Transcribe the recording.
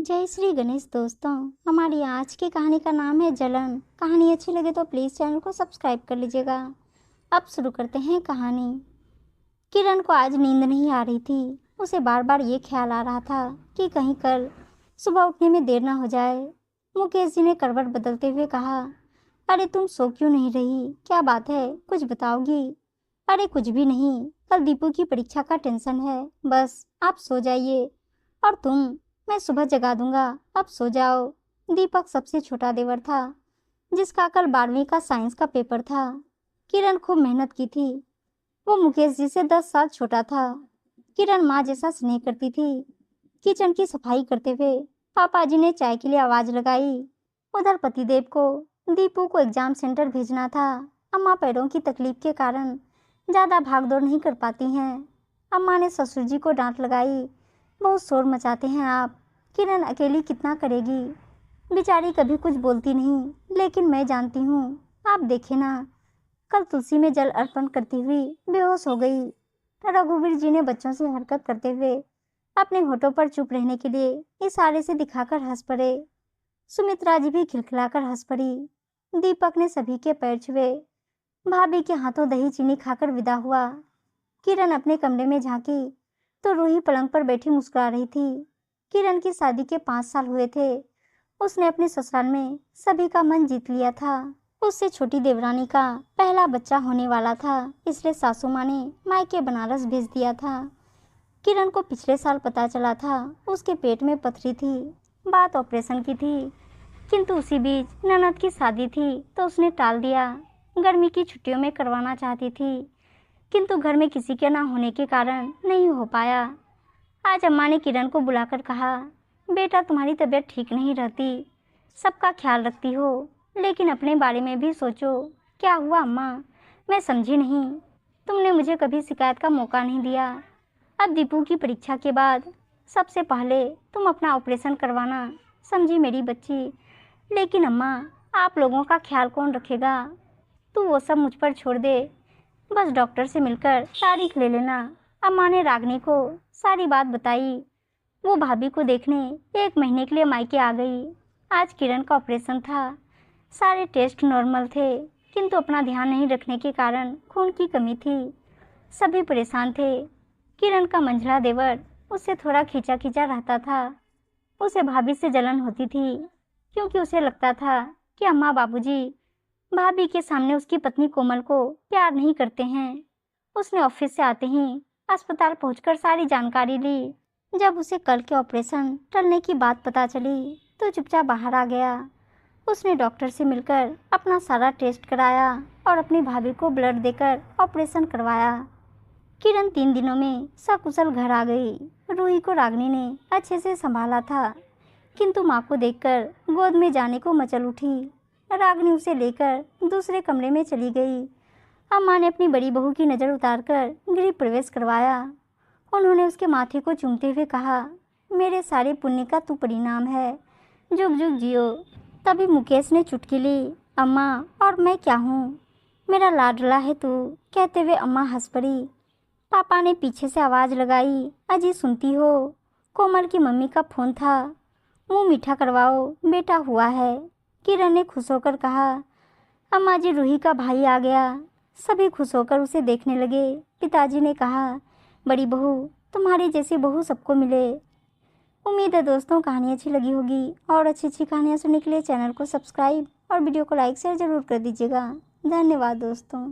जय श्री गणेश दोस्तों। हमारी आज की कहानी का नाम है जलन। कहानी अच्छी लगे तो प्लीज़ चैनल को सब्सक्राइब कर लीजिएगा। अब शुरू करते हैं कहानी। किरण को आज नींद नहीं आ रही थी। उसे बार बार ये ख्याल आ रहा था कि कहीं कल सुबह उठने में देर ना हो जाए। मुकेश जी ने करवट बदलते हुए कहा, अरे तुम सो क्यों नहीं रही? क्या बात है, कुछ बताओगी? अरे कुछ भी नहीं, कल दीपू की परीक्षा का टेंशन है, बस आप सो जाइए। और तुम, मैं सुबह जगा दूंगा, अब सो जाओ। दीपक सबसे छोटा देवर था, जिसका कल 12वीं का साइंस का पेपर था। किरण खूब मेहनत की थी। वो मुकेश जी से 10 साल छोटा था। किरण माँ जैसा स्नेह करती थी। किचन की सफाई करते हुए पापा जी ने चाय के लिए आवाज लगाई। उधर पतिदेव को दीपू को एग्जाम सेंटर भेजना था। अम्मा पैरों की तकलीफ के कारण ज्यादा भागदौड़ नहीं कर पाती हैं। अम्मा ने ससुर जी को डांट लगाई, बहुत शोर मचाते हैं आप। किरण अकेली कितना करेगी? बेचारी कभी कुछ बोलती नहीं, लेकिन मैं जानती हूँ। आप देखे ना, कल तुलसी में जल अर्पण करती हुई बेहोश हो गई। रघुवीर जी ने बच्चों से हरकत करते हुए अपने होठों पर चुप रहने के लिए इशारे से दिखाकर हंस पड़े। सुमित्रा जी भी खिलखिलाकर हंस पड़ी। दीपक ने सभी के पैर छुए। भाभी के हाथों दही चीनी खाकर विदा हुआ। किरण अपने कमरे में झांकी तो रूही पलंग पर बैठी मुस्कुरा रही थी। किरण की शादी के 5 साल हुए थे। उसने अपने ससुराल में सभी का मन जीत लिया था। उससे छोटी देवरानी का पहला बच्चा होने वाला था, इसलिए सासू माँ ने मायके बनारस भेज दिया था। किरण को पिछले साल पता चला था उसके पेट में पथरी थी। बात ऑपरेशन की थी, किंतु उसी बीच ननद की शादी थी तो उसने टाल दिया। गर्मी की छुट्टियों में करवाना चाहती थी, किंतु घर में किसी के ना होने के कारण नहीं हो पाया। आज अम्मा ने किरण को बुलाकर कहा, बेटा तुम्हारी तबीयत ठीक नहीं रहती, सबका ख्याल रखती हो, लेकिन अपने बारे में भी सोचो। क्या हुआ अम्मा? मैं समझी नहीं। तुमने मुझे कभी शिकायत का मौका नहीं दिया। अब दीपू की परीक्षा के बाद सबसे पहले तुम अपना ऑपरेशन करवाना, समझी मेरी बच्ची। लेकिन अम्मा, आप लोगों का ख्याल कौन रखेगा? तू वो सब मुझ पर छोड़ दे, बस डॉक्टर से मिलकर तारीख ले लेना। अम्मा ने रागनी को सारी बात बताई। वो भाभी को देखने 1 महीने के लिए मायके आ गई। आज किरण का ऑपरेशन था। सारे टेस्ट नॉर्मल थे, किंतु अपना ध्यान नहीं रखने के कारण खून की कमी थी। सभी परेशान थे। किरण का मंझला देवर उससे थोड़ा खींचा खींचा रहता था। उसे भाभी से जलन होती थी, क्योंकि उसे लगता था कि अम्मा बाबूजी भाभी के सामने उसकी पत्नी कोमल को प्यार नहीं करते हैं। उसने ऑफिस से आते ही अस्पताल पहुंचकर सारी जानकारी ली। जब उसे कल के ऑपरेशन टलने की बात पता चली तो चुपचाप बाहर आ गया। उसने डॉक्टर से मिलकर अपना सारा टेस्ट कराया और अपनी भाभी को ब्लड देकर ऑपरेशन करवाया। किरण 3 दिनों में सकुशल घर आ गई। रूही को रागनी ने अच्छे से संभाला था, किंतु माँ को देखकर गोद में जाने को मचल उठी। रागनी उसे लेकर दूसरे कमरे में चली गई। अम्मा ने अपनी बड़ी बहू की नज़र उतारकर गृह प्रवेश करवाया। उन्होंने उसके माथे को चूमते हुए कहा, मेरे सारे पुण्य का तू परिणाम है, जुग जुग जियो। तभी मुकेश ने चुटकी ली, अम्मा और मैं क्या हूँ, मेरा लाडला है तू, कहते हुए अम्मा हंस पड़ी। पापा ने पीछे से आवाज़ लगाई, अजी सुनती हो? कोमल की मम्मी का फ़ोन था, मुँह मीठा करवाओ, बेटा हुआ है। किरण ने खुश होकर कहा, अम्मा जी रूही का भाई आ गया। सभी खुश होकर उसे देखने लगे। पिताजी ने कहा, बड़ी बहू, तुम्हारी जैसी बहू सबको मिले। उम्मीद है दोस्तों कहानी अच्छी लगी होगी, और अच्छी अच्छी कहानियाँ सुनने के लिए चैनल को सब्सक्राइब और वीडियो को लाइक शेयर ज़रूर कर दीजिएगा। धन्यवाद दोस्तों।